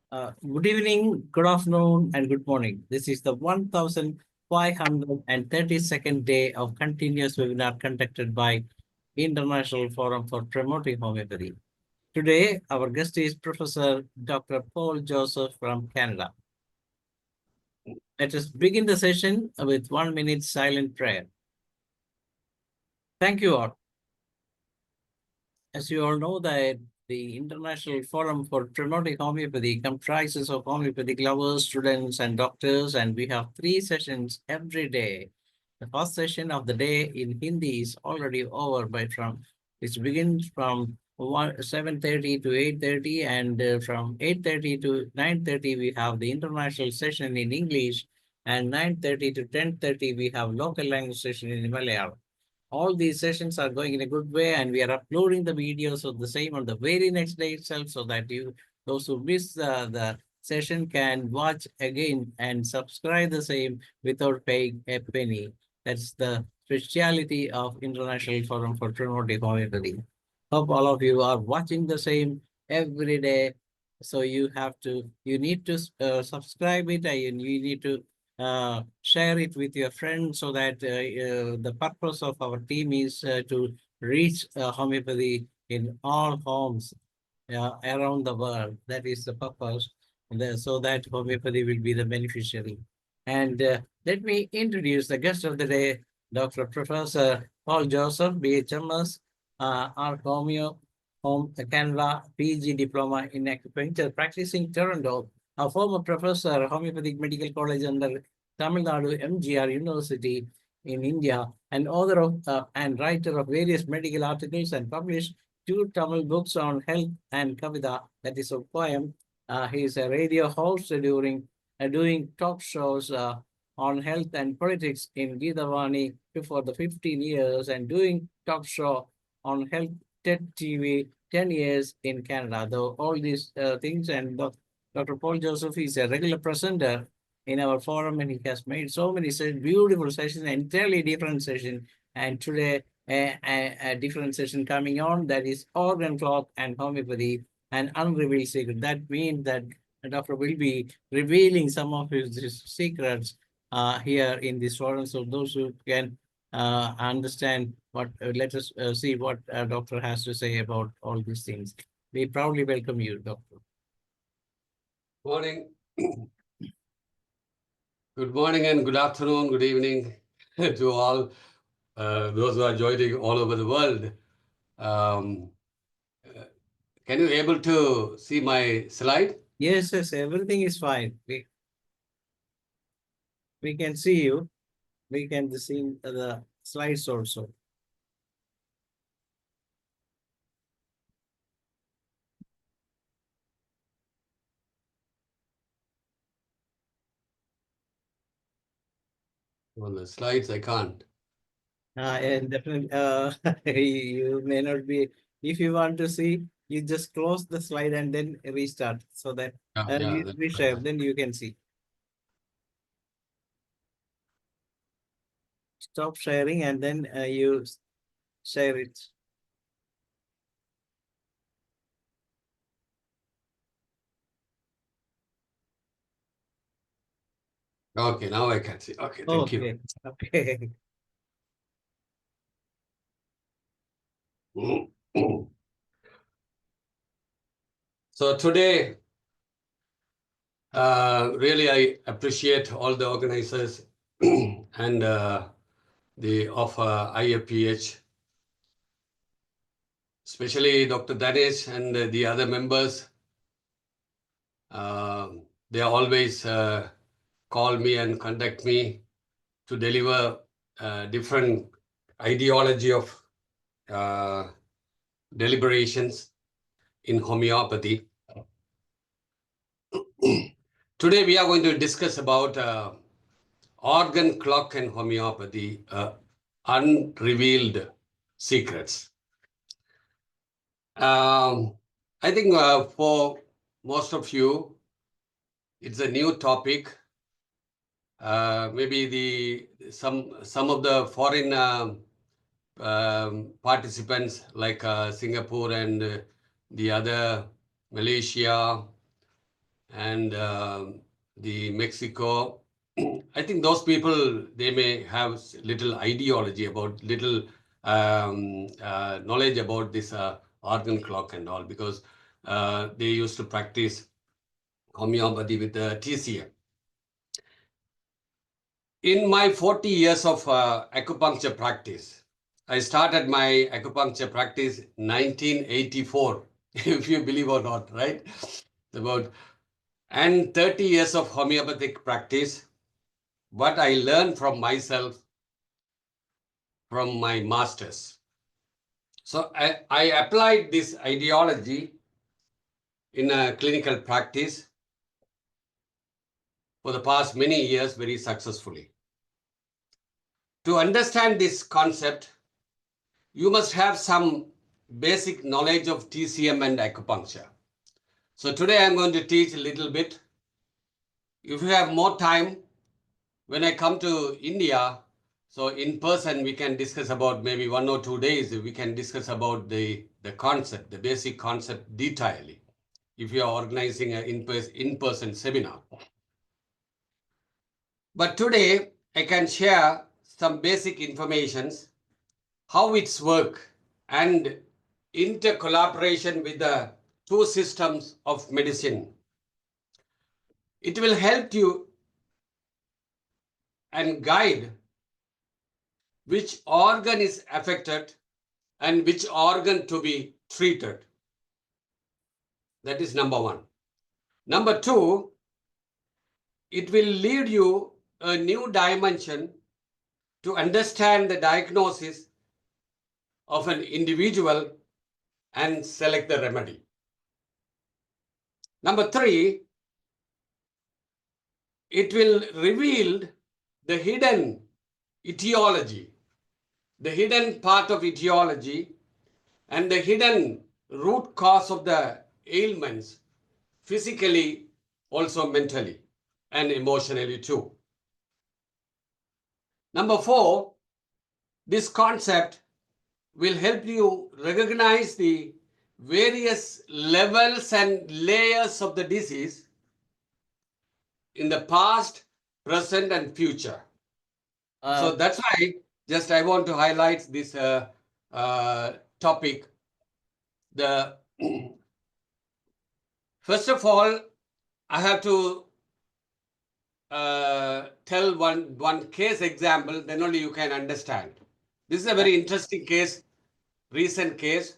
Good evening, good afternoon, and good morning. This is the 1532nd day of continuous webinar conducted by International Forum for Promoting Homeopathy. Today, our guest is Professor Dr. Paul Joseph from Canada. Let us begin the session with 1 minute silent prayer. Thank you all. As you all know that the International Forum for Promoting Homeopathy comprises of homeopathic lovers, students, and doctors, and we have 3 sessions every day. The first session of the day in Hindi is already over it begins from 7:30 to 8:30, and from 8:30 to 9:30 we have the international session in English, and 9:30 to 10:30 we have local language session in Malayalam. All these sessions are going in a good way, and we are uploading the videos of the same on the very next day itself, so that those who miss the session can watch again and subscribe the same without paying a penny. That's the speciality of International Forum for Promoting Homeopathy. Hope all of you are watching the same every day. So you need to subscribe it, and you need to share it with your friends, so that the purpose of our team is to reach homeopathy in all homes around the world. That is the purpose, so that homeopathy will be the beneficiary. And let me introduce the guest of the day, Dr. Professor Paul Joseph, BHMS, R.Hom, Canada, PG Diploma in Acupuncture, practicing Toronto, a former professor, Homeopathic Medical College under Tamil Nadu MGR University in India, and author of and writer of various medical articles, and published 2 Tamil books on health and Kavita, that is a poem. He is a radio host doing talk shows on health and politics in Geetavani for the 15 years, and doing talk show on health TED TV 10 years in Canada. Though all these things, and Dr. Paul Joseph is a regular presenter in our forum, and he has made so many beautiful sessions, entirely different sessions. And today, a different session coming on, that is organ clock and homeopathy and unrevealed secret. That means that the doctor will be revealing some of his secrets here in this forum. So those who can understand let us see what doctor has to say about all these things. We proudly welcome you, doctor. Morning. Good morning and good afternoon, good evening to all those who are joining all over the world. Can you able to see my slide? Yes, everything is fine. We can see you. We can see the slides also. On the slides, I can't. And definitely, you may not be. If you want to see, you just close the slide and then restart, so that you reshare, then you can see. Stop sharing and then you share it. Okay, now I can see. Okay, thank you. Okay. So today, really I appreciate all the organizers and the of IFPH, especially Dr. Danesh and the other members. They always call me and contact me to deliver different ideology of deliberations in homeopathy. Today we are going to discuss about organ clock and homeopathy, unrevealed secrets. I think for most of you, it's a new topic. Maybe some of the foreign participants like Singapore and the other Malaysia and the Mexico. I think those people, they may have little ideology about, little knowledge about this organ clock and all, because they used to practice homeopathy with TCM. In my 40 years of acupuncture practice, I started my acupuncture practice 1984, if you believe or not, right? And 30 years of homeopathic practice, what I learned from myself, from my masters. So I applied this ideology in a clinical practice for the past many years very successfully. To understand this concept, you must have some basic knowledge of TCM and acupuncture. So today I'm going to teach a little bit. If you have more time, when I come to India, so in person, we can discuss about maybe 1 or 2 days, we can discuss about the concept, the basic concept detailedly, if you are organizing an in-person seminar. But today, I can share some basic informations, how it's work, and inter-collaboration with the two systems of medicine. It will help you and guide which organ is affected and which organ to be treated. That is number one. Number two, it will lead you a new dimension to understand the diagnosis of an individual and select the remedy. Number three, it will reveal the hidden etiology, the hidden part of etiology, and the hidden root cause of the ailments, physically, also mentally, and emotionally too. Number four, this concept will help you recognize the various levels and layers of the disease in the past, present, and future. So that's why just I want to highlight this topic. First of all, I have to tell one case example, then only you can understand. This is a very interesting case, recent case.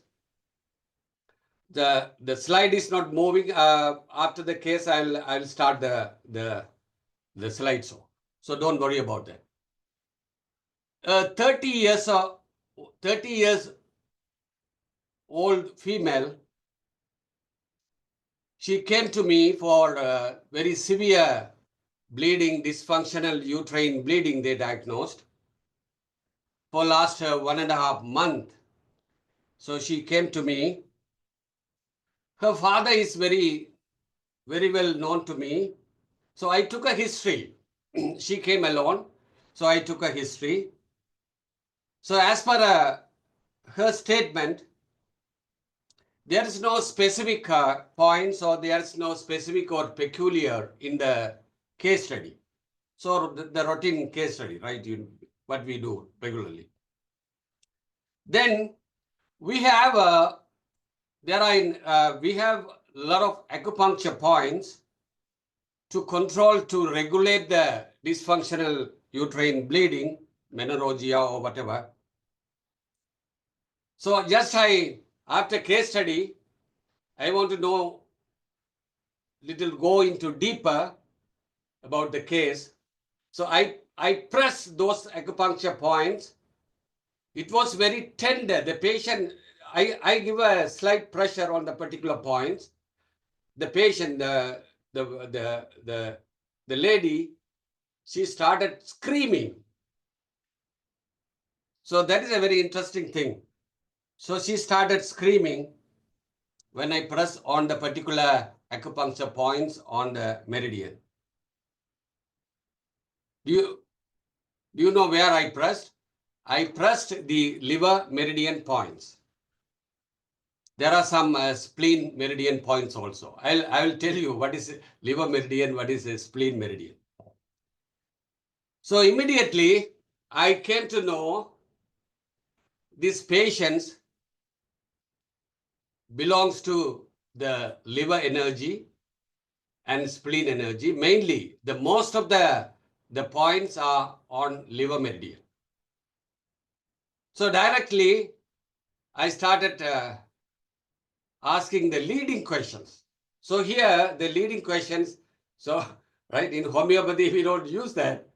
The slide is not moving. After the case, I'll start the slideshow. So don't worry about that. 30 years old female. She came to me for very severe bleeding, dysfunctional uterine bleeding. They diagnosed for last 1.5 months. So she came to me. Her father is very well known to me. So I took a history. She came alone. So I took a history. So as per her statement, there is no specific points, or there is no specific or peculiar in the case study. So the routine case study, right? What we do regularly. Then we have we have a lot of acupuncture points to control, to regulate the dysfunctional uterine bleeding, menorrhagia or whatever. So just after case study, I want to know go into deeper about the case. So I press those acupuncture points. It was very tender. The patient, I give a slight pressure on the particular points. The patient, the lady, she started screaming. So that is a very interesting thing. So she started screaming when I press on the particular acupuncture points on the meridian. Do you know where I pressed? I pressed the liver meridian points. there are some spleen meridian points also. I will tell you what is liver meridian, what is a spleen meridian. So immediately I came to know these patients belongs to the liver energy and spleen energy. Mainly, the most of the points are on liver meridian. So directly, I started asking the leading questions. So here, the leading questions, so right, in homeopathy, we don't use that.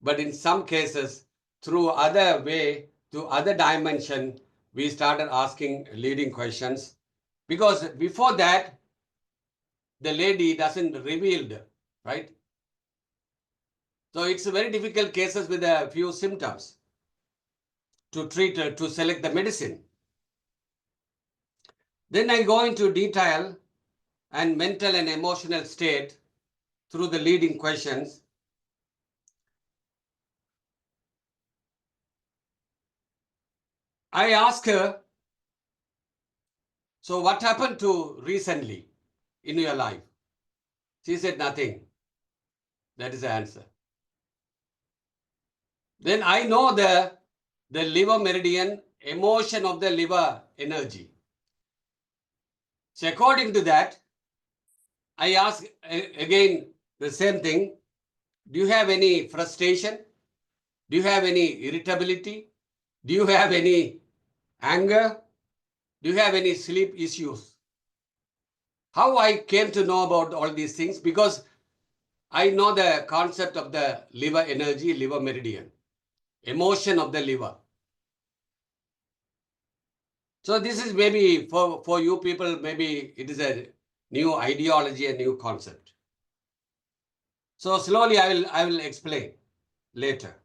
But in some cases, through other way, to other dimension, we started asking leading questions. Because before that, the lady doesn't revealed, right? So it's a very difficult cases with a few symptoms to treat, to select the medicine. Then I go into detail and mental and emotional state through the leading questions. I ask her, so what happened to recently in your life? She said nothing. That is the answer. Then I know the liver meridian, emotion of the liver energy. So according to that, I ask again the same thing. Do you have any frustration? Do you have any irritability? Do you have any anger? Do you have any sleep issues? How I came to know about all these things? Because I know the concept of the liver energy, liver meridian, emotion of the liver. So this is maybe for you people, maybe it is a new ideology, a new concept. So slowly I will explain later.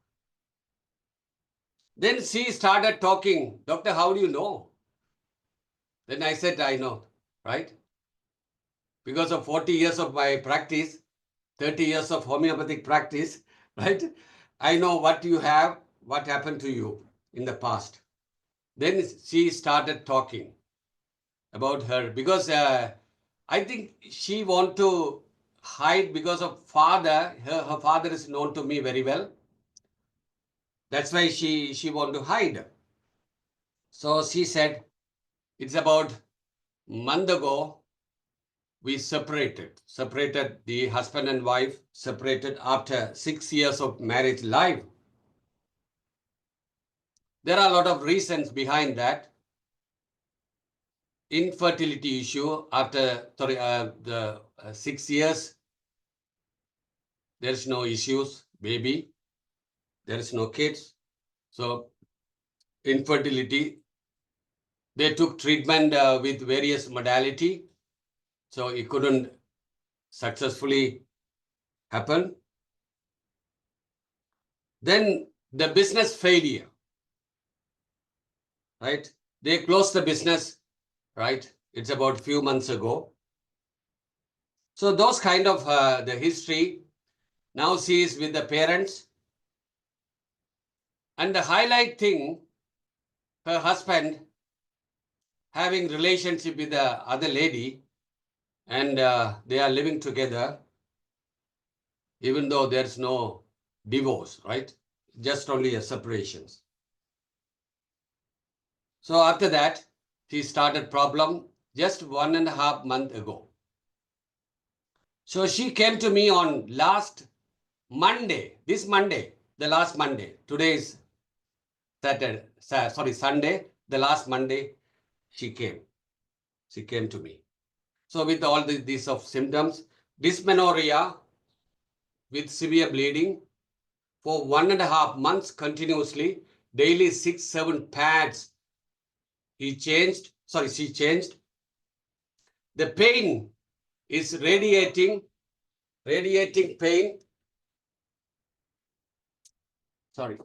Then she started talking, Doctor, how do you know? Then I said, I know, right? Because of 40 years of my practice, 30 years of homeopathic practice, right? I know what you have, what happened to you in the past. Then she started talking about her because I think she want to hide because of father. Her father is known to me very well. That's why she want to hide. So she said, it's about a month ago, we separated the husband and wife, separated after 6 years of marriage life. There are a lot of reasons behind that. Infertility issue after the 6 years, there's no issues, baby, there is no kids. So infertility, they took treatment with various modality. So it couldn't successfully happen. Then the business failure, right? They closed the business, right? It's about a few months ago. So those kind of the history. Now she is with the parents. And the highlight thing, her husband having relationship with the other lady, and they are living together, even though there's no divorce, right? Just only a separations. So after that, she started problem just 1.5 months ago. So she came to me on last Monday, this Monday, the last Monday. Today is Sunday, the last Monday she came. She came to me. So with all these of symptoms, dysmenorrhea with severe bleeding for 1.5 months continuously, daily 6-7 pads. She changed. The pain is radiating pain. Sorry.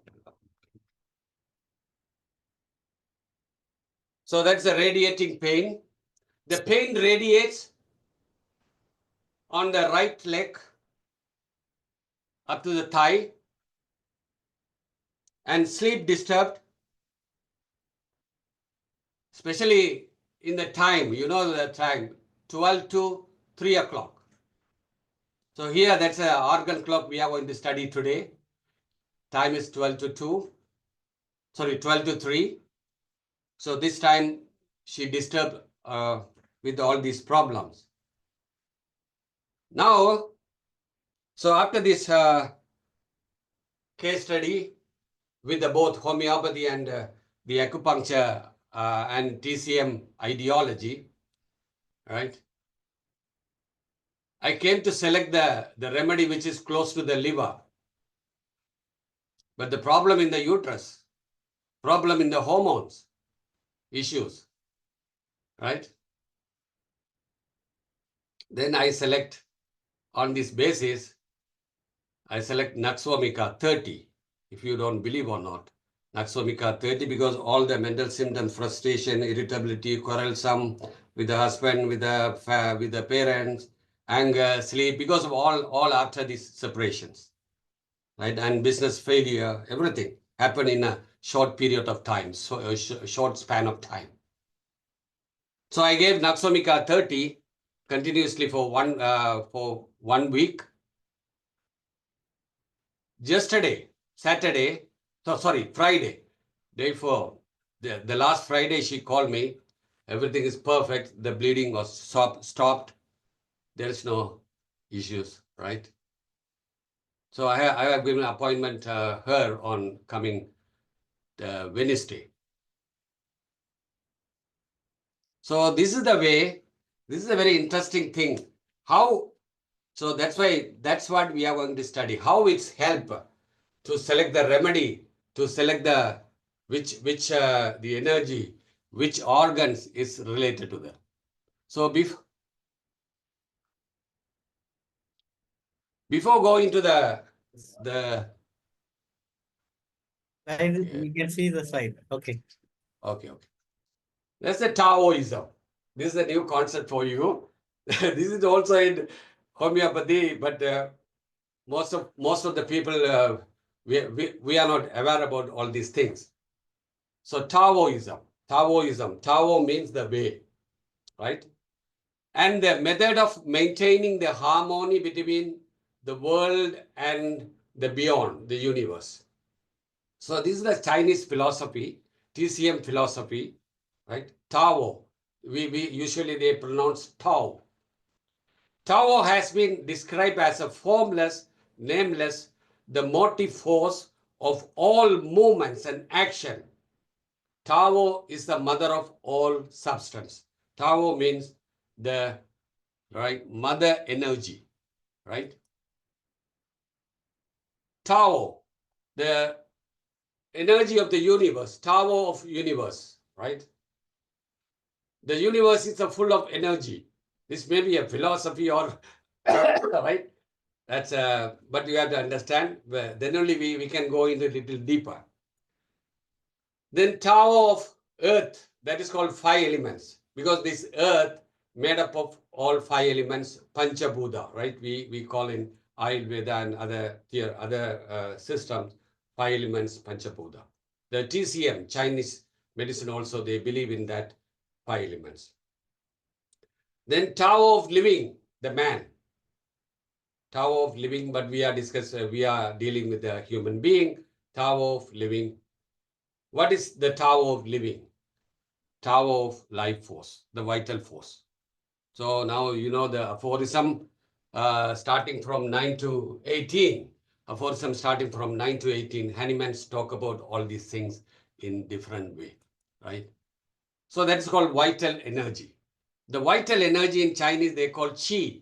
So that's the radiating pain. The pain radiates on the right leg up to the thigh, and sleep disturbed, especially in the time, you know the time, 12 to 3 o'clock. So here, that's an organ clock we are going to study today. Time is 12 to 2, sorry, 12 to 3. So this time she disturbed with all these problems. Now, so after this case study with the both homeopathy and the acupuncture and TCM ideology, right? I came to select the remedy which is close to the liver. But the problem in the uterus, problem in the hormones, issues, right? Then I select on this basis, I select Naxomica 30, if you don't believe or not. Naxomica 30, because all the mental symptoms, frustration, irritability, quarrelsome with the husband, with the parents, anger, sleep, because of all after these separations, right? And business failure, everything happened in a short period of time, so a short span of time. So I gave Naxomica 30 continuously for one week. Yesterday, Saturday, so sorry, Friday, day four, the last Friday she called me. Everything is perfect. The bleeding was stopped. There is no issues, right? So I have given an appointment her on coming Wednesday. So this is the way. This is a very interesting thing. How? So that's what we are going to study. How it's help to select the remedy, to select the which the energy, which organs is related to that. So before going to the We can see the slide. Okay. okay. That's the Taoism. This is a new concept for you. This is also in homeopathy, but most of the people we are not aware about all these things. So Taoism, Tao means the way, right? And the method of maintaining the harmony between the world and the beyond, the universe. So this is the Chinese philosophy, TCM philosophy, right? Tao. We usually they pronounce Tao. Tao has been described as a formless, nameless, the motive force of all movements and action. Tao is the mother of all substance. Tao means the right mother energy, right? Tao, the energy of the universe, Tao of universe, right? The universe is full of energy. This may be a philosophy or right. That's but you have to understand. Then only we can go into a little deeper. Then Tao of earth, that is called 5 elements, because this earth made up of all 5 elements, Panchabhuta, right? We call in Ayurveda and other systems 5 elements Panchabhuta. The TCM, Chinese medicine also, they believe in that 5 elements. Then Tao of living, the man. Tao of living, but we are dealing with the human being. Tao of living. What is the Tao of living? Tao of life force, the vital force. So now you know the aphorism starting from 9 to 18. Aphorism starting from 9 to 18. Hahnemans talk about all these things in different way, right? So that's called vital energy. The vital energy in Chinese, they call Qi,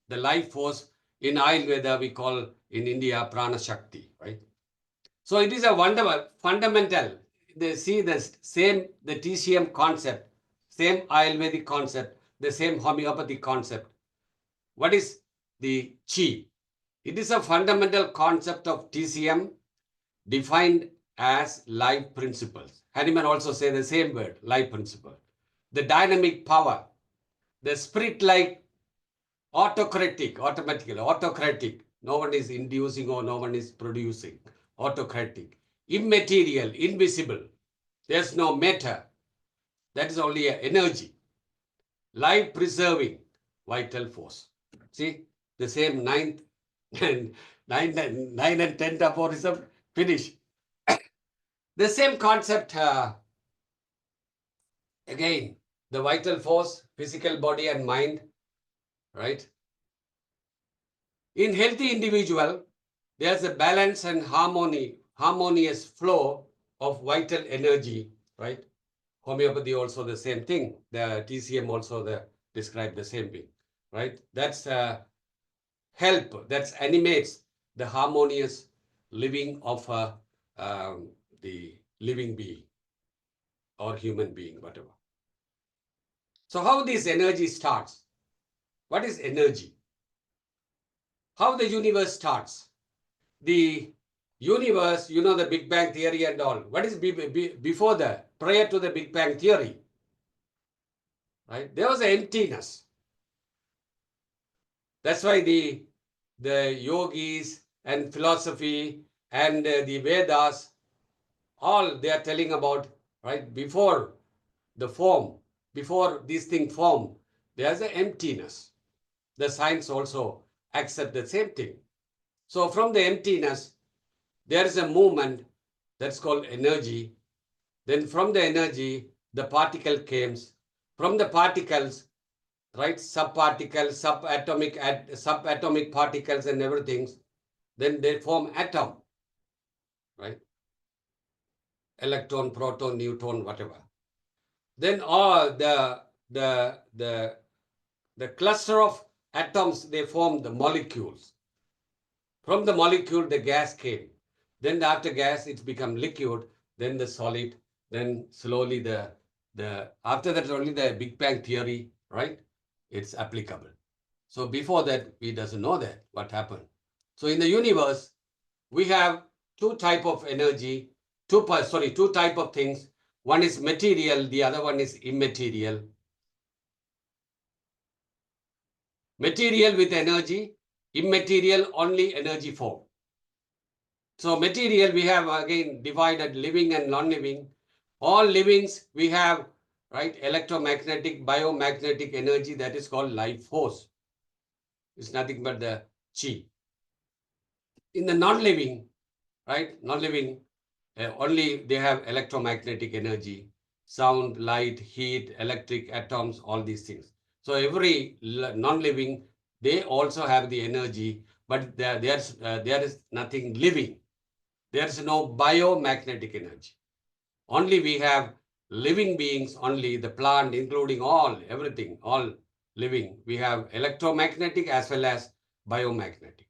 the life force. In Ayurveda, we call in India Prana Shakti, right? So it is a wonderful, fundamental. They see the same, the TCM concept, same Ayurvedic concept, the same homeopathy concept. What is the Qi? It is a fundamental concept of TCM defined as life principles. Hahnemann also say the same word, life principle. The dynamic power, the spirit-like autocratic, no one is inducing or no one is producing, autocratic, immaterial, invisible, there's no matter, that is only energy, life-preserving vital force. See, the same ninth and 9 and 10th aphorism, finish. The same concept, again, the vital force, physical body and mind, right? In healthy individual, there's a balance and harmonious flow of vital energy, right? Homeopathy also the same thing. The TCM also describe the same thing, right? That's help, that animates the harmonious living of the living being or human being, whatever. So how this energy starts? What is energy? How the universe starts? The universe, you know, the Big Bang theory and all. What is before prior to the Big Bang theory? Right? There was an emptiness. That's why the yogis and philosophy and the Vedas, all they are telling about, right? Before the form, before this thing formed, there's an emptiness. The science also accept the same thing. So from the emptiness, there is a movement that's called energy. Then from the energy, the particle comes. From the particles, right, subparticles, subatomic particles and everything, then they form atom, right? Electron, proton, neutron, whatever. Then all the cluster of atoms, they form the molecules. From the molecule, the gas came. Then after gas, it's become liquid, then the solid, then slowly after that only the Big Bang theory, right? It's applicable. So before that, we doesn't know that what happened. So in the universe, we have two type of energy, two type of things. One is material, the other one is immaterial. Material with energy, immaterial only energy form. So material, we have again divided living and non-living. All livings, we have, right, electromagnetic, biomagnetic energy that is called life force. It's nothing but the chi. In the non-living, right, non-living, only they have electromagnetic energy, sound, light, heat, electric, atoms, all these things. So every non-living, they also have the energy, but there is nothing living. There is no biomagnetic energy. Only we have living beings, only the plant, including everything, all living. We have electromagnetic as well as biomagnetic.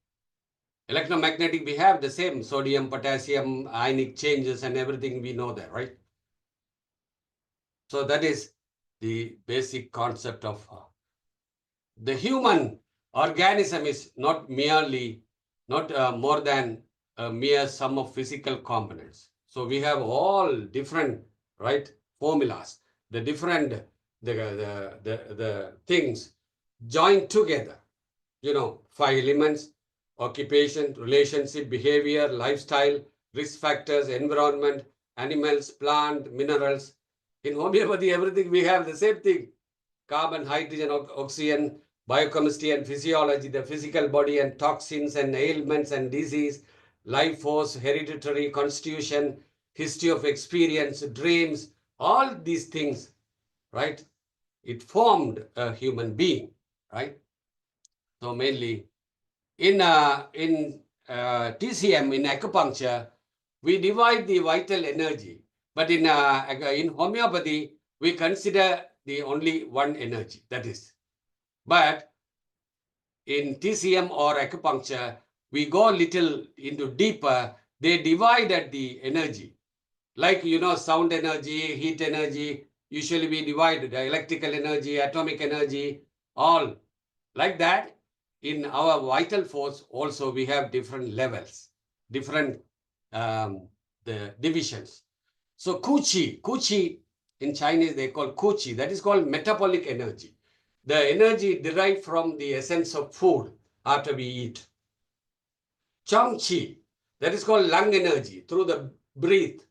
Electromagnetic, we have the same sodium, potassium, ionic changes and everything, we know that, right? So that is the basic concept of the human organism is not more than a mere sum of physical components. So we have all different, right, formulas, the different, the things joined together, you know, 5 elements: occupation, relationship, behavior, lifestyle, risk factors, environment, animals, plant, minerals. In homeopathy, everything we have the same thing: carbon, hydrogen, oxygen, biochemistry and physiology, the physical body and toxins and ailments and disease, life force, hereditary, constitution, history of experience, dreams, all these things, right? It formed a human being, right? So mainly in TCM, in acupuncture, we divide the vital energy, but in homeopathy, we consider the only one energy, that is. But in TCM or acupuncture, we go a little into deeper. They divided the energy. Like, you know, sound energy, heat energy, usually we divide the electrical energy, atomic energy, all like that. In our vital force also we have different levels, different the divisions. So Kuchi in Chinese they call Kuchi, that is called metabolic energy. The energy derived from the essence of food after we eat. Changqi, that is called lung energy, through the breath,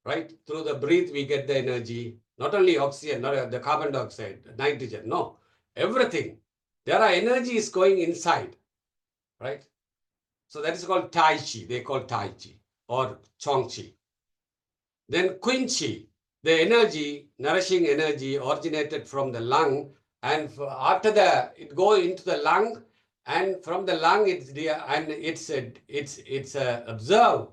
right? Through the breath we get the energy, not only oxygen, not the carbon dioxide, nitrogen, no. everything. There are energies going inside, right? So that is called Tai Chi. They call Tai Chi or Chong Chi. Then Qin Chi, the energy, nourishing energy originated from the lung, and after it go into the lung, and from the lung it's observed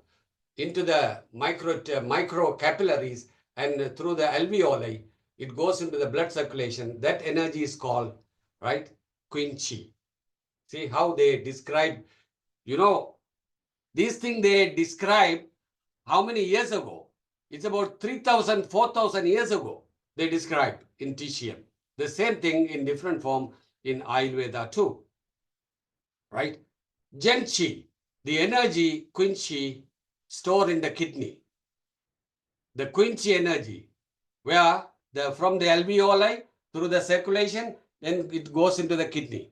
into the micro capillaries, and through the alveoli it goes into the blood circulation. That energy is called, right, Qin Chi. See how they describe, these things they describe how many years ago? It's about 3,000, 4,000 years ago they described in TCM. The same thing in different form in Ayurveda too, right? Gen Chi, the energy Qin Chi stored in the kidney. The Qin Chi energy, where from the alveoli through the circulation, then it goes into the kidney.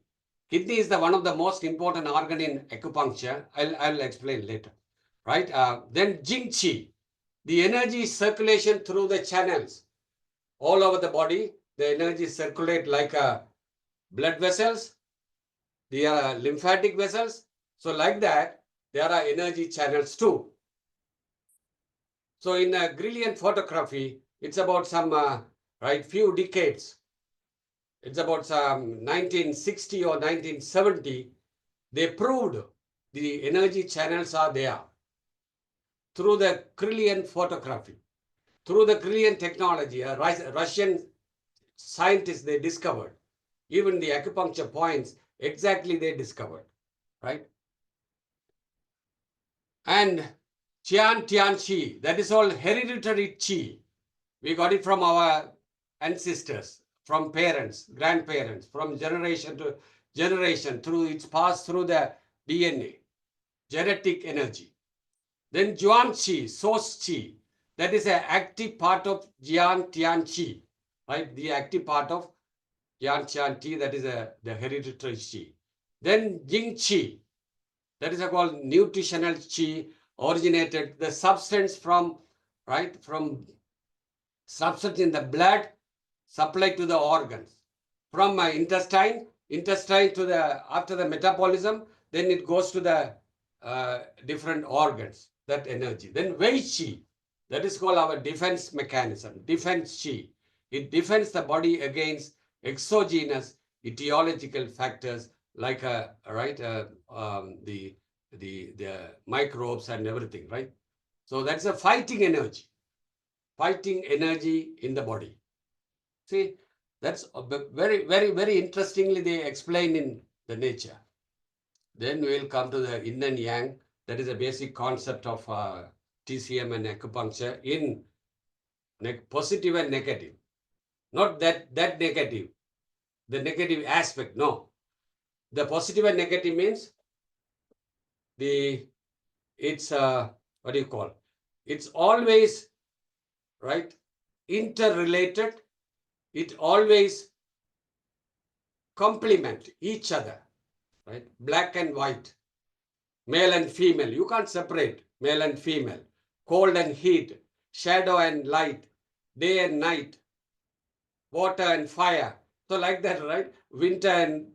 Kidney is one of the most important organ in acupuncture. I'll explain later, right? Then Jing Qi, the energy circulation through the channels all over the body. The energy circulate like blood vessels, the lymphatic vessels. So like that, there are energy channels too. So in Grillian photography, it's about some few decades. It's about 1960 or 1970. They proved the energy channels are there through the Grillian photography. Through the Grillian technology, Russian scientists, they discovered even the acupuncture points, exactly they discovered, right? And Tian Chi, that is all hereditary Chi. We got it from our ancestors, from parents, grandparents, from generation to generation, it's passed through the DNA, genetic energy. Then Juan Qi, Source Qi, that is an active part of Jian Tian Qi, right? The active part of Jian Tian Qi, that is the hereditary Qi. Then Jing Qi, that is called nutritional Qi, originated the substance from substance in the blood supplied to the organs. From my intestine to after the metabolism, then it goes to the different organs, that energy. Then Wei Qi, that is called our defense mechanism, defense Qi. It defends the body against exogenous etiological factors like the microbes and everything, right? So that's a fighting energy in the body. See, that's very, very, very interestingly they explain in the nature. Then we'll come to the yin and yang. That is a basic concept of TCM and acupuncture in positive and negative. Not that negative, the negative aspect, no. The positive and negative means it's what do you call? It's always, right, interrelated. It always complement each other, right? Black and white, male and female. You can't separate male and female, cold and heat, shadow and light, day and night, water and fire. So like that, right? Winter and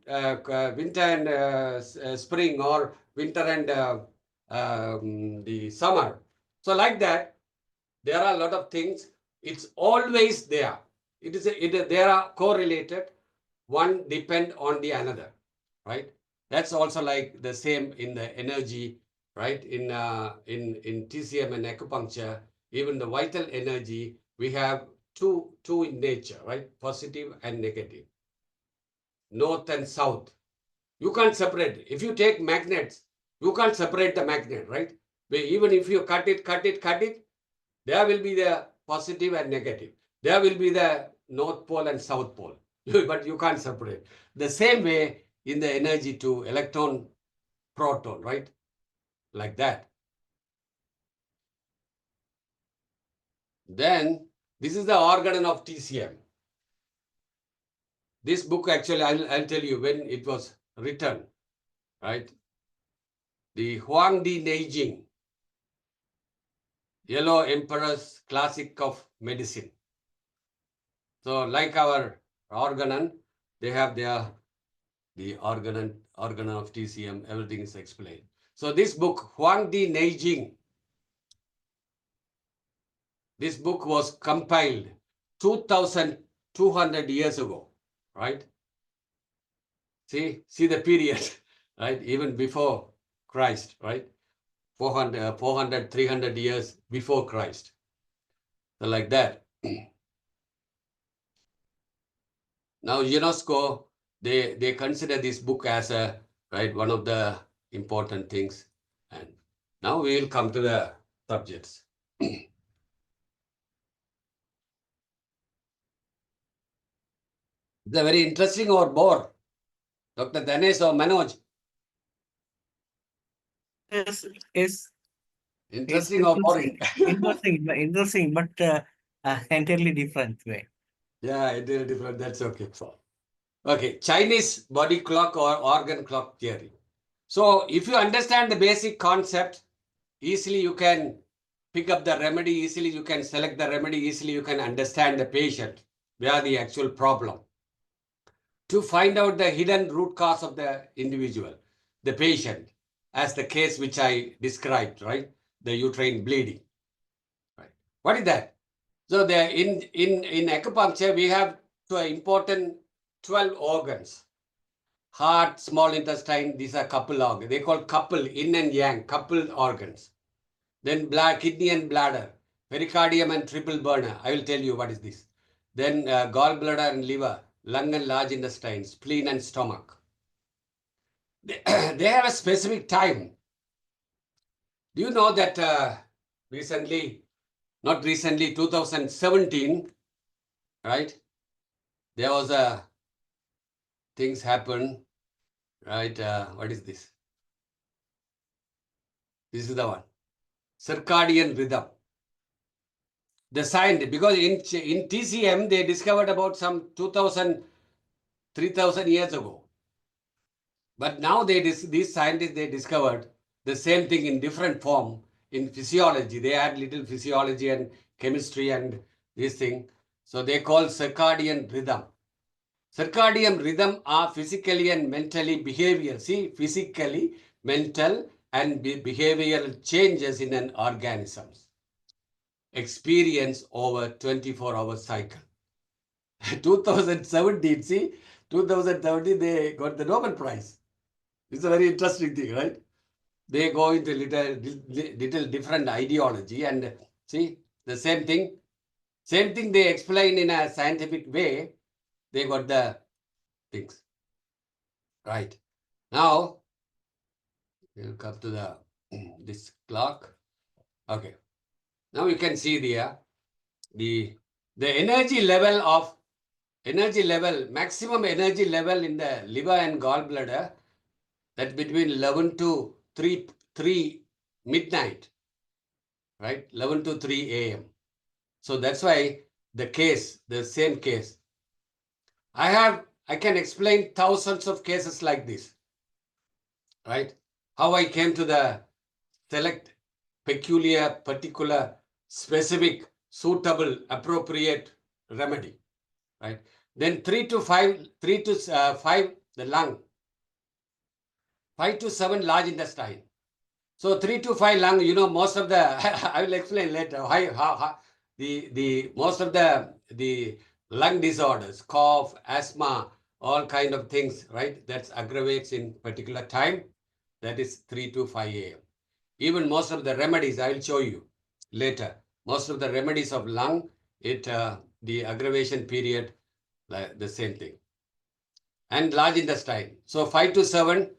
spring, or winter and the summer. So like that, there are a lot of things. It's always there. They are correlated. One depend on the another, right? That's also like the same in the energy, right? In TCM and acupuncture, even the vital energy, we have two in nature, right? Positive and negative, north and south. You can't separate. If you take magnets, you can't separate the magnet, right? Even if you cut it, there will be the positive and negative. There will be the north pole and south pole, but you can't separate. The same way in the energy to electron, proton, right? Like that. Then this is the organ of TCM. This book actually, I'll tell you when it was written, right? The Huang Di Neijing, Yellow Emperor's Classic of Medicine. So like our organon, They have the organ of TCM, everything is explained. So this book, Huang Di Neijing, this book was compiled 2,200 years ago, right? See the period, right? Even before Christ, right? 400, 300 years before Christ. So like that. Now UNESCO, they consider this book as one of the important things. And now we will come to the subjects. Is that very interesting or bore? Dr. Danesh or Manoj? Is Interesting or boring? interesting, but entirely different way. Yeah, it is different. That's okay. Okay, Chinese body clock or organ clock theory. So if you understand the basic concept, easily you can pick up the remedy, easily you can select the remedy, easily you can understand the patient, where the actual problem. To find out the hidden root cause of the individual, the patient, as the case which I described, right? The uterine bleeding. Right. What is that? So in acupuncture, we have two important 12 organs. Heart, small intestine, these are couple organs. They call couple, yin and yang, coupled organs. Then kidney and bladder, pericardium and triple burner. I will tell you what is this. Then gallbladder and liver, lung and large intestine, spleen and stomach. They have a specific time. Do you know that recently, not recently, 2017, right? There was a things happen, right? What is this? This is the one. Circadian rhythm. The science, because in TCM, they discovered about some 2,000, 3,000 years ago. But now these scientists, they discovered the same thing in different form in physiology. They add little physiology and chemistry and this thing. So they call circadian rhythm. Circadian rhythm are physically and mentally behavioral. See, physically, mental and behavioral changes in an organism's experience over 24-hour cycle. 2017, see, 2017 they got the Nobel Prize. It's a very interesting thing, right? They go into little different ideology and see the same thing they explain in a scientific way. They got the things right. Now we'll come to the this clock. Okay. Now you can see the energy level, maximum energy level in the liver and gallbladder, that between 11 to 3 midnight, right? 11 to 3 a.m. So that's why the same case. I can explain thousands of cases like this, right? How I came to the select peculiar, particular, specific, suitable, appropriate remedy, right? Then 3 to 5, the lung, 5 to 7 large intestine. So 3 to 5 lung, most of the, I will explain later, most of the lung disorders, cough, asthma, all kind of things, right? That aggravates in particular time, that is 3 to 5 a.m. Even most of the remedies, I will show you later. Most of the remedies of lung, the aggravation period, the same thing. And large intestine. So 5 to 7.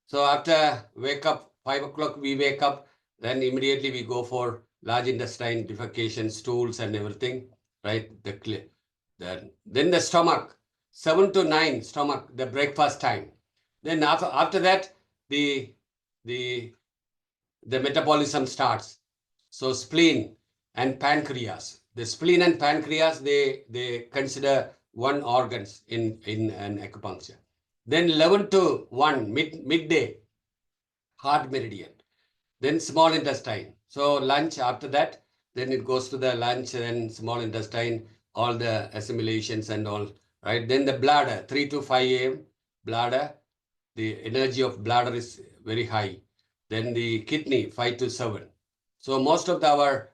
So after wake up, 5 o'clock we wake up, then immediately we go for large intestine, defecation, stools and everything, right? Then the stomach, 7 to 9 stomach, the breakfast time. Then after that, the metabolism starts. So spleen and pancreas. The spleen and pancreas, they consider one organs in an acupuncture. Then 11 to 1, midday, heart meridian. Then small intestine. So lunch after that, then it goes to the lunch, then small intestine, all the assimilations and all right? Then the bladder, 3 to 5 a.m. bladder, the energy of bladder is very high. Then the kidney, 5 to 7. So most of the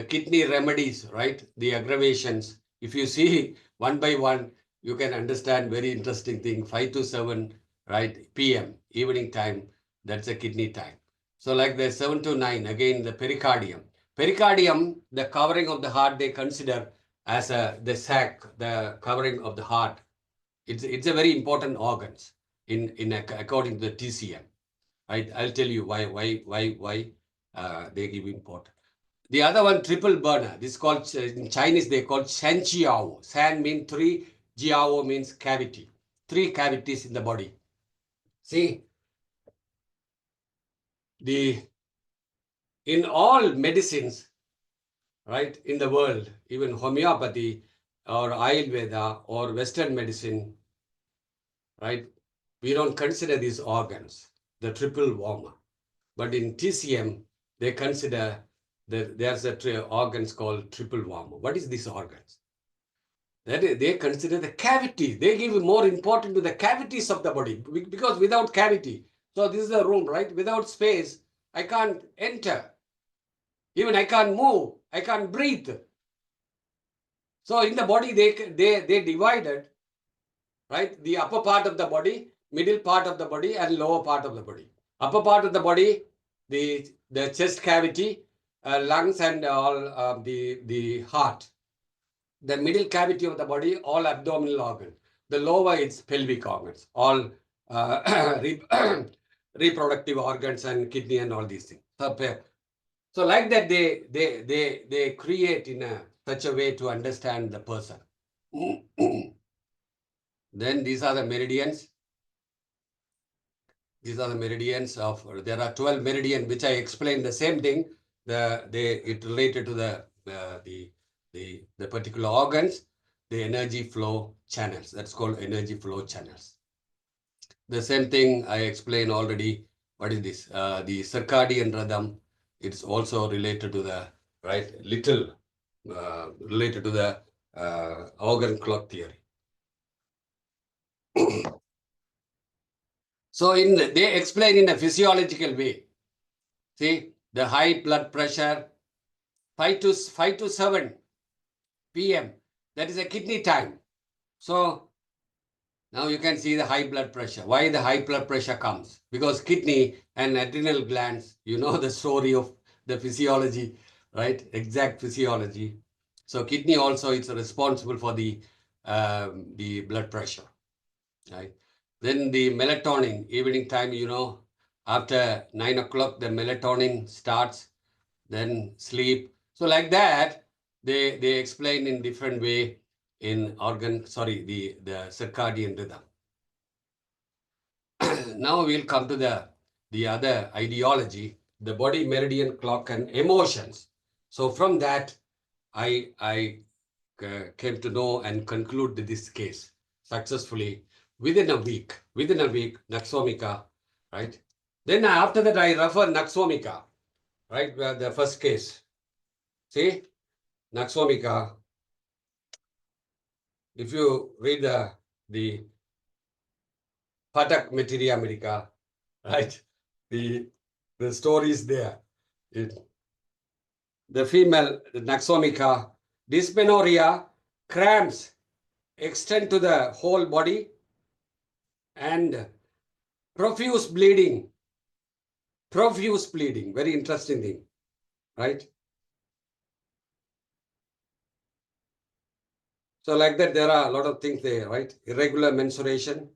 kidney remedies, right? The aggravations, if you see one by one, you can understand very interesting thing. 5 to 7, right? PM, evening time, that's a kidney time. So like the 7 to 9, again the pericardium. Pericardium, the covering of the heart, they consider as the sac, the covering of the heart. It's a very important organs according to the TCM. I'll tell you why they give important. The other one, triple burner. This is called, in Chinese, they call San Jiao. San means 3, Jiao means cavity. 3 cavities in the body. See, in all medicines, right, in the world, even homeopathy or Ayurveda or Western medicine, right, we don't consider these organs, the triple warmer. But in TCM, they consider that there's organs called triple warmer. What is these organs? They consider the cavity. They give more importance to the cavities of the body, because without cavity, so this is a room, right? Without space, I can't enter. Even I can't move. I can't breathe. So in the body, they divided, right? The upper part of the body, middle part of the body, and lower part of the body. Upper part of the body, the chest cavity, lungs, and all the heart. The middle cavity of the body, all abdominal organ. The lower is pelvic organs, all reproductive organs and kidney and all these things. So like that, they create in such a way to understand the person. Then these are the meridians. These are the meridians of, there are 12 meridians, which I explained the same thing. It related to the particular organs, the energy flow channels. That's called energy flow channels. The same thing I explained already. What is this? The circadian rhythm. It's also related to the, right, related to the organ clock theory. So they explain in a physiological way. See, the high blood pressure, 5 to 7 p.m. That is a kidney time. So now you can see the high blood pressure. Why the high blood pressure comes? Because kidney and adrenal glands, you know the story of the physiology, right? Exact physiology. So kidney also is responsible for the blood pressure, right? Then the melatonin, evening time, you know, after 9 o'clock, the melatonin starts, then sleep. So like that, they explain in different way in the circadian rhythm. Now we'll come to the other ideology, the body meridian clock and emotions. So from that, I came to know and conclude this case successfully within a week, Naxomika, right? Then after that, I refer Naxomika, right? Where the first case, see, Naxomika, if you read the Patak Materia Medica, right? The story is there. The female Naxomika, dysmenorrhea, cramps extend to the whole body, and profuse bleeding. Profuse bleeding, very interesting thing, right? So like that, there are a lot of things there, right? Irregular menstruation.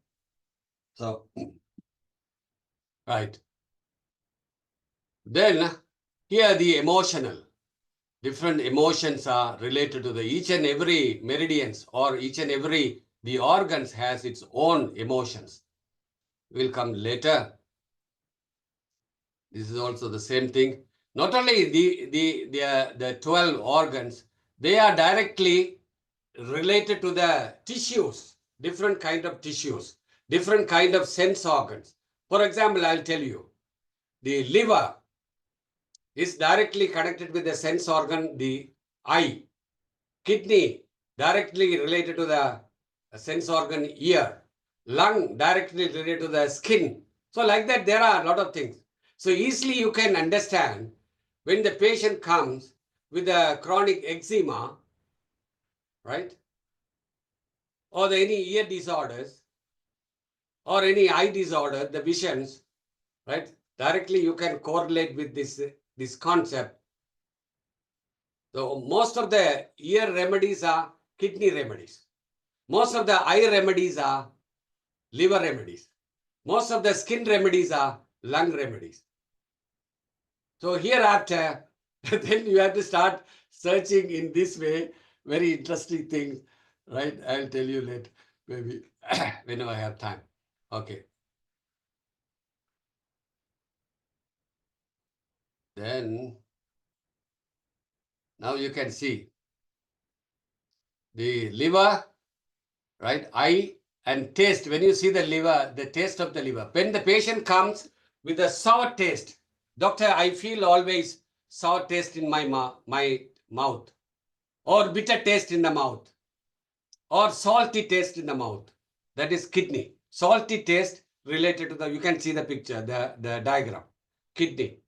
So, right. Then here the emotional. Different emotions are related to the each and every meridians, or each and every the organs has its own emotions. Will come later. This is also the same thing. Not only the 12 organs, they are directly related to the tissues, different kind of tissues, different kind of sense organs. For example, I'll tell you, the liver is directly connected with the sense organ, the eye. Kidney, directly related to the sense organ ear, lung directly related to the skin. So like that, there are a lot of things. So easily you can understand when the patient comes with a chronic eczema, right? Or any ear disorders or any eye disorder, the visions, right? Directly you can correlate with this concept. So most of the ear remedies are kidney remedies. Most of the eye remedies are liver remedies. Most of the skin remedies are lung remedies. So hereafter, then you have to start searching in this way, very interesting things, right? I'll tell you later, maybe whenever I have time. Okay. Then, now you can see the liver, right? Eye and taste. When you see the liver, the taste of the liver. When the patient comes with a sour taste, doctor, I feel always sour taste in my mouth, or bitter taste in the mouth, or salty taste in the mouth. That is kidney. Salty taste related to the, you can see the picture, the diagram. Kidney.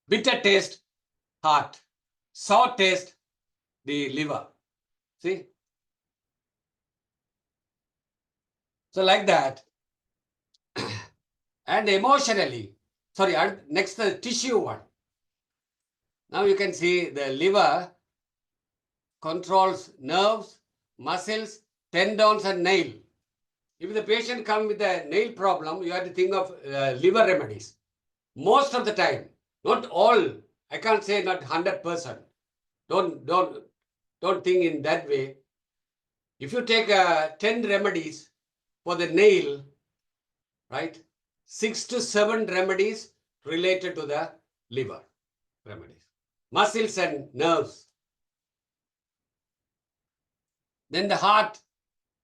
Bitter taste, heart. Sour taste, the liver. See? So like that. And emotionally, sorry, and next the tissue one. Now you can see the liver controls nerves, muscles, tendons and nail. If the patient comes with a nail problem, you have to think of liver remedies. Most of the time, not all, I can't say not 100%. Don't think in that way. If you take 10 remedies for the nail, right, 6 to 7 remedies related to the liver remedies, muscles and nerves. Then the heart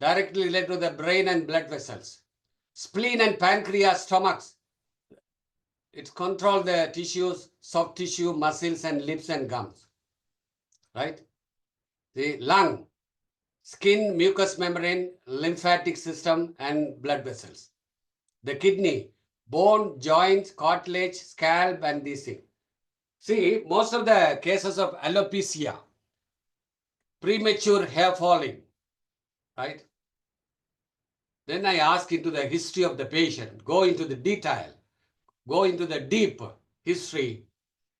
directly related to the brain and blood vessels. Spleen and pancreas, stomachs. It controls the tissues, soft tissue, muscles and lips and gums. Right? The lung, skin, mucous membrane, lymphatic system and blood vessels. The kidney, bone, joints, cartilage, scalp and these things. See, most of the cases of alopecia, premature hair falling, right? Then I ask into the history of the patient, go into the detail, go into the deep history.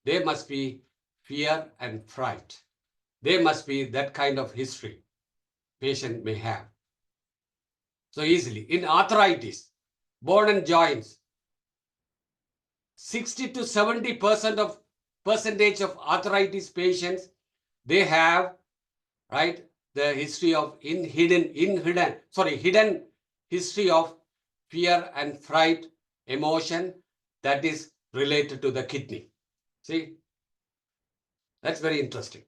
There must be fear and fright. There must be that kind of history patient may have. So easily. In arthritis, bone and joints, 60 to 70% of percentage of arthritis patients, they have, right, the history of hidden history of fear and fright emotion that is related to the kidney. See, that's very interesting.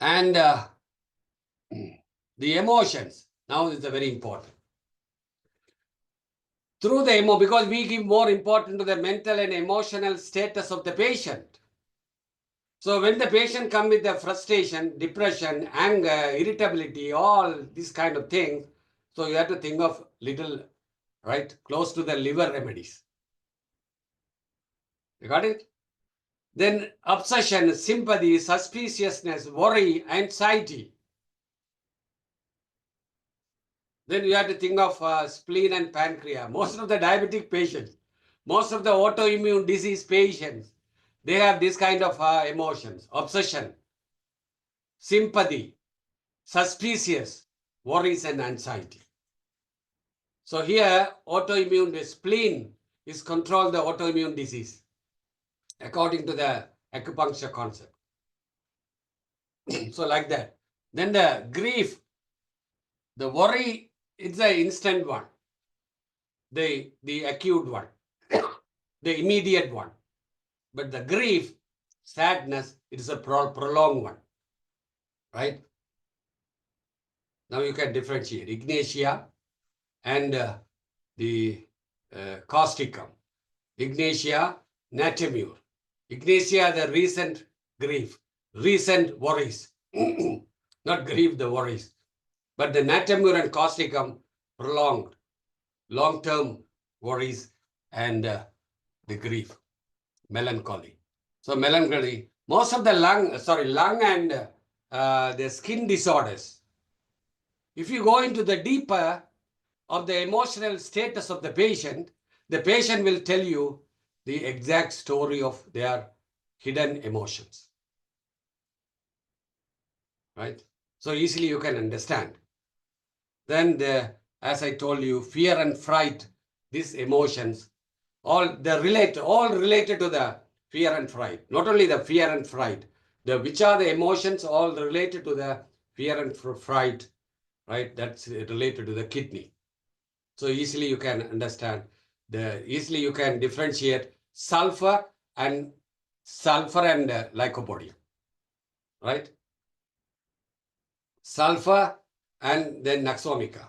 And the emotions now is very important. Through the because we give more importance to the mental and emotional status of the patient. So when the patient comes with the frustration, depression, anger, irritability, all these kind of things, so you have to think of little, right, close to the liver remedies. You got it? Then obsession, sympathy, suspiciousness, worry, anxiety. Then you have to think of spleen and pancreas. Most of the diabetic patients, most of the autoimmune disease patients, they have this kind of emotions, obsession, sympathy, suspicious, worries and anxiety. So here, autoimmune, the spleen is control the autoimmune disease according to the acupuncture concept. So like that. Then the grief, the worry, it's the instant one, the acute one, the immediate one. But the grief, sadness, it is a prolonged one, right? Now you can differentiate ignatia and the causticum. Ignatia, natamur. Ignatia, the recent grief, recent worries. not grief, the worries. But the natamur and causticum, prolonged, long-term worries and the grief, melancholy. So melancholy, most of the lung and the skin disorders. If you go into the deeper of the emotional status of the patient will tell you the exact story of their hidden emotions. Right? So easily you can understand. Then as I told you, fear and fright, these emotions, all related to the fear and fright. Not only the fear and fright, which are the emotions all related to the fear and fright, right? That's related to the kidney. So easily you can understand, easily you can differentiate sulfur and lycopodium, right? Sulfur and then naxomica.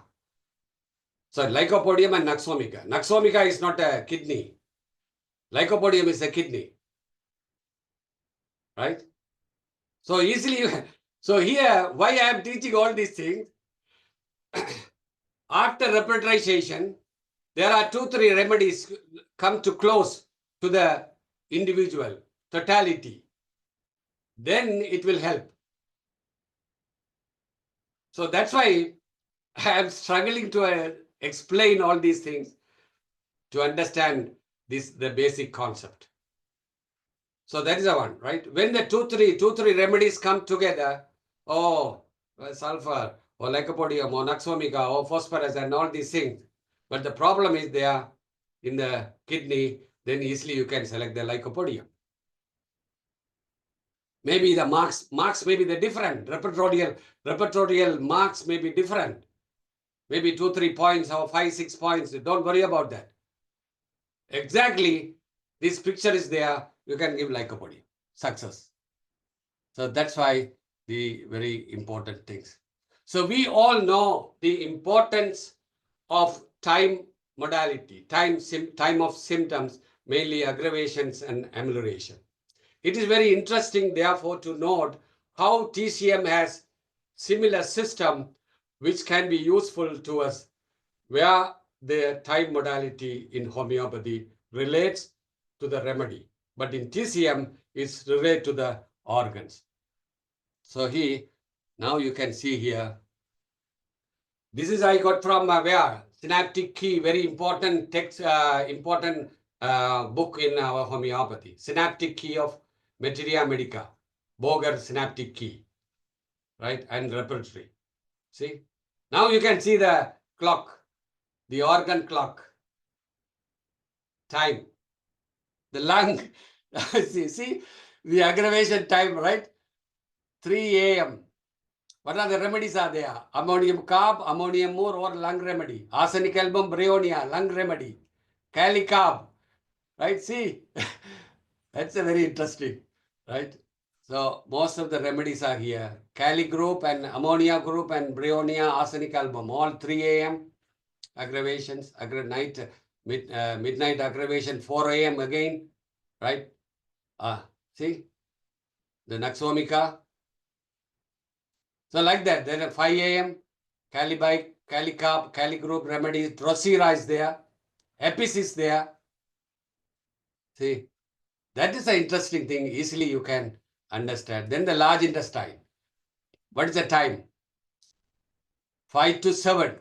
So lycopodium and naxomica. Naxomica is not a kidney. Lycopodium is a kidney, right? So easily, so here, why I am teaching all these things? After repetitization, there are 2-3 remedies come to close to the individual totality. Then it will help. So that's why I am struggling to explain all these things to understand the basic concept. So that is the one, right? When the 2-3 remedies come together, sulfur or lycopodium or naxomica or phosphorus and all these things. But the problem is they are in the kidney, then easily you can select the lycopodium. Maybe the marks may be the different. Repertorial marks may be different. Maybe 2-3 points or 5-6 points. Don't worry about that. Exactly, this picture is there. You can give lycopodium. Success. So that's why the very important things. So we all know the importance of time modality, time of symptoms, mainly aggravations and amelioration. It is very interesting, therefore, to note how TCM has similar system which can be useful to us, where the time modality in homeopathy relates to the remedy, but in TCM it's related to the organs. So now you can see here, this is I got from where? Synaptic Key, very important text, important book in our homeopathy. Synaptic Key of Materia Medica, Boger Synaptic Key, right? And repertory. See? Now you can see the clock, the organ clock, time, the lung. see the aggravation time, right? 3 a.m. What are the remedies are there? Ammonium carb, ammonium more or lung remedy. Arsenic album, bryonia, lung remedy. Kali carb, right? See, that's a very interesting, right? So most of the remedies are here. Kali group and ammonia group and bryonia, arsenic album, all 3 a.m. aggravations, midnight aggravation, 4 a.m. again, right? See, the naxomica. So like that, then at 5 a.m., Kali bike, Kali carb, Kali group remedies, Drosera is there, Epis is there. See, that is an interesting thing, easily you can understand. Then the large intestine. What is the time? 5 to 7.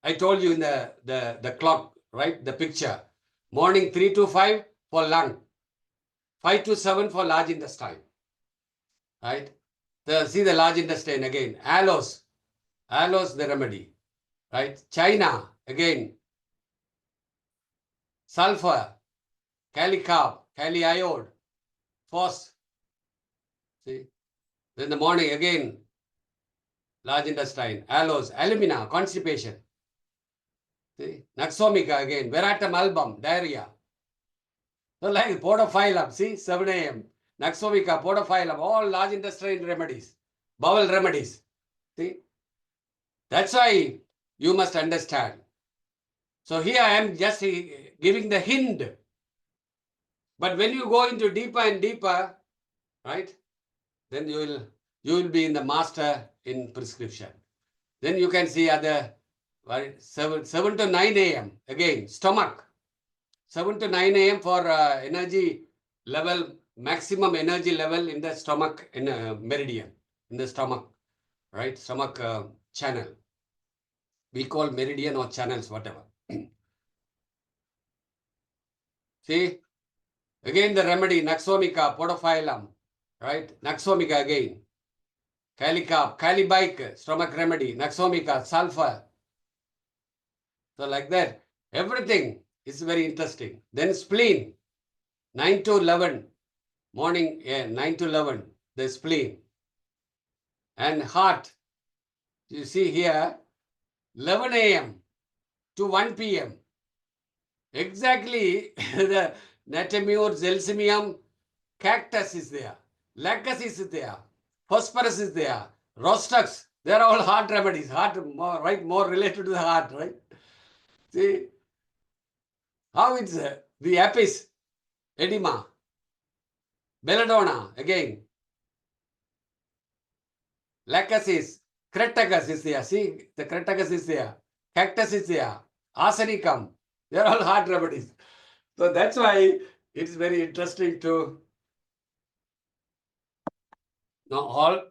I told you in the clock, right? The picture. Morning 3 to 5 for lung. 5 to 7 for large intestine. Right? See the large intestine again. Aloes, the remedy. Right? China, again. Sulfur, Kali carb, Kali iode, phos. See? Then the morning again, large intestine, aloes, alumina, constipation. See? Naxomica again, veratum album, diarrhea. So like podophyllum, see, 7 a.m. Naxomica, podophyllum, all large intestine remedies, bowel remedies. See? That's why you must understand. So here I am just giving the hint. But when you go into deeper and deeper, right, then you will be in the master in prescription. Then you can see other 7 to 9 a.m. again, stomach. 7 to 9 a.m. for energy level, maximum energy level in the stomach, in meridian, in the stomach, right? Stomach channel. We call meridian or channels, whatever. See, again the remedy, Naxomica, podophyllum, right? Naxomica again. Calicap, Calibike, stomach remedy, Naxomica, sulfur. So like that, everything is very interesting. Then spleen, 9 to 11, morning, 9 to 11, the spleen. And heart, you see here, 11 a.m. to 1 p.m. Exactly, the Natamure, Zelsimium, cactus is there, lacus is there, phosphorus is there, rostux, they are all heart remedies, heart, more, right, more related to the heart, right? See, how it's the apis, edema, belladonna, again, lacus is, cretaceous is there, see, the cretaceous is there, cactus is there, arsenicum, they are all heart remedies. So that's why it's very interesting to know all.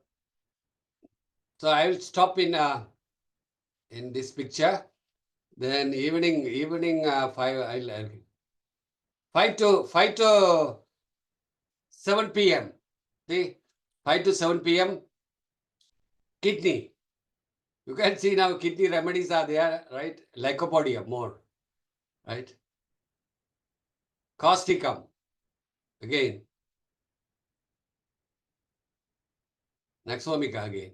So I will stop in this picture. Then evening 5 to 7 p.m. See, 5 to 7 p.m. Kidney. You can see now kidney remedies are there, right? Lycopodium more, right? Causticum, again. Naxomica again,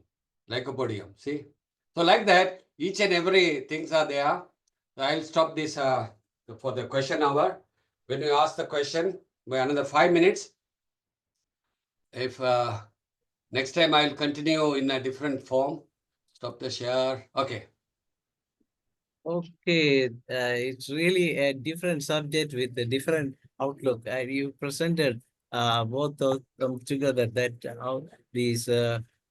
Lycopodium, see? So like that, each and every things are there. So I'll stop this for the question hour. When you ask the question, by another 5 minutes, if next time I'll continue in a different form. Stop the share. Okay. Okay, it's really a different subject with a different outlook. You presented both of them together, that how these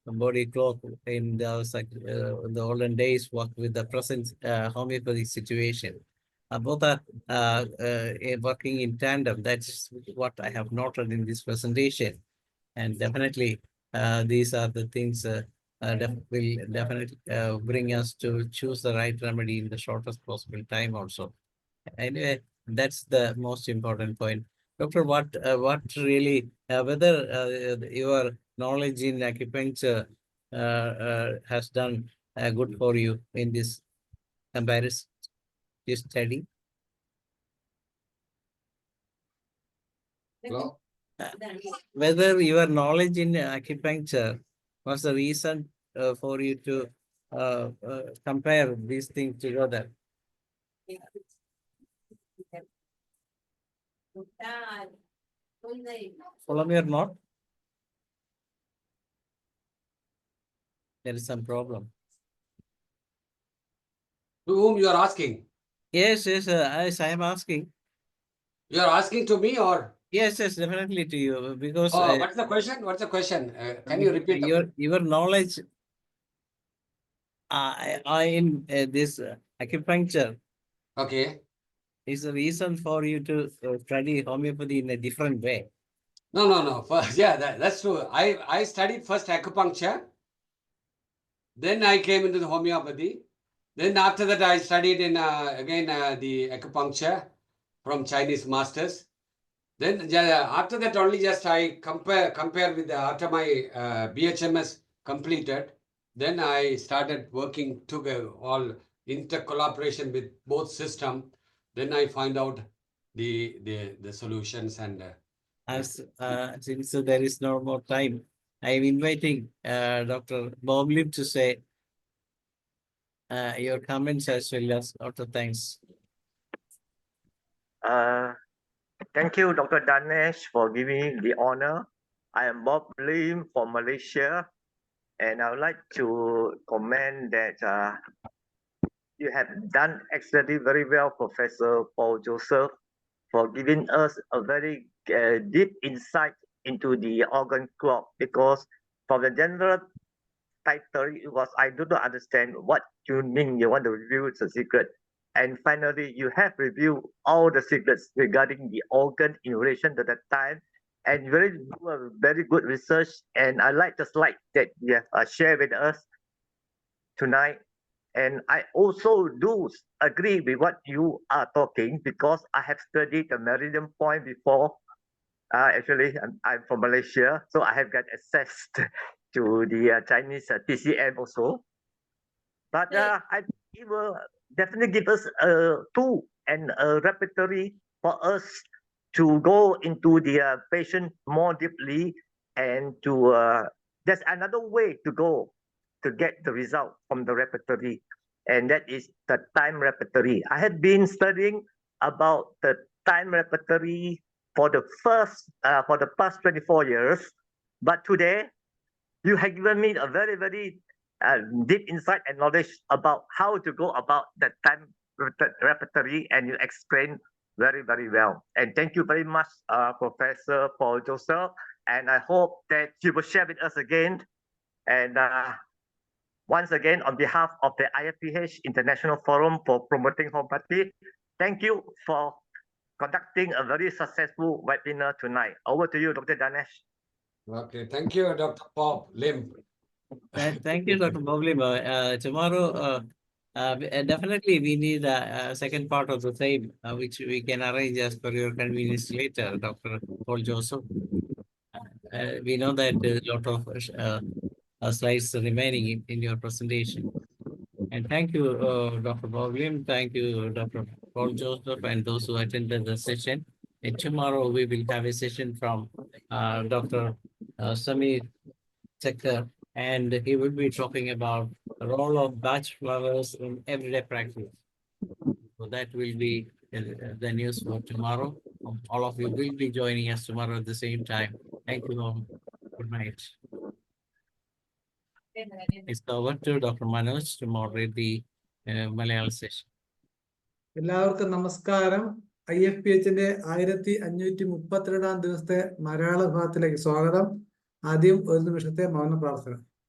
body clock in the olden days work with the present homeopathic situation. Both are working in tandem. That's what I have noted in this presentation. And definitely, these are the things will definitely bring us to choose the right remedy in the shortest possible time also. Anyway, that's the most important point. Doctor, what really, whether your knowledge in acupuncture has done good for you in this comparison, this study? Hello? Whether your knowledge in acupuncture was the reason for you to compare these things together. Follow me or not? There is some problem. To whom you are asking? Yes, yes, I am asking. You are asking to me or? Yes, yes, definitely to you, because What's the question? What's the question? Can you repeat your knowledge in this acupuncture Okay. is the reason for you to study homeopathy in a different way. No. First, yeah, that's true. I studied first acupuncture. Then I came into the homeopathy. Then after that, I studied in again the acupuncture from Chinese masters. Then after that only just I compare with after my BHMS completed. Then I started working together, all inter collaboration with both system. Then I find out the solutions and. As since there is no more time, I am inviting Dr. Boblin to say your comments as well as Dr. Thanks. Thank you, Dr. Danesh, for giving me the honor. I am Bob Lim from Malaysia, and I would like to comment that you have done actually very well, Professor Paul Joseph, for giving us a very deep insight into the organ clock, because from the general title, it was I do not understand what you mean. You want to reveal the secret, and finally you have revealed all the secrets regarding the organ in relation to that time, and very good research. And I like the slide that you have shared with us tonight. And I also do agree with what you are talking, because I have studied the meridian point before. Actually, I'm from Malaysia, so I have got access to the Chinese TCM also. But it will definitely give us a tool and a repertory for us to go into the patient more deeply, and to there's another way to go to get the result from the repertory, and that is the time repertory. I have been studying about the time repertory for the past 24 years, but today you have given me a very deep insight and knowledge about how to go about the time repertory, and you explain very well. And thank you very much, Professor Paul Joseph. And I hope that you will share with us again. And once again, on behalf of the IFPH International Forum for Promoting Homeopathy, thank you for conducting a very successful webinar tonight. Over to you, Dr. Danesh. Okay, thank you, Dr. Bob Lim. Thank you, Dr. Bob Lim. Tomorrow, definitely we need a second part of the same, which we can arrange as per your convenience later, Dr. Paul Joseph. We know that there's a lot of slides remaining in your presentation. And thank you, Dr. Bob Lim. Thank you, Dr. Paul Joseph, and those who attended the session. And tomorrow we will have a session from Dr. Samir Checker, and he will be talking about the role of batch flowers in everyday practice. So that will be the news for tomorrow. All of you will be joining us tomorrow at the same time. Thank you all. Good night. It's over to Dr. Manoj to moderate the Malayalam session. എല്ലാവർക്കും നമസ്കാരം. IFPHന്റെ 1532 ദിവസത്തെ മലയാള വിഭാഗത്തിലേക്ക് സ്വാഗതം. ആദ്യം ഒരു നിമിഷത്തെ മൗന പ്രാർത്ഥന.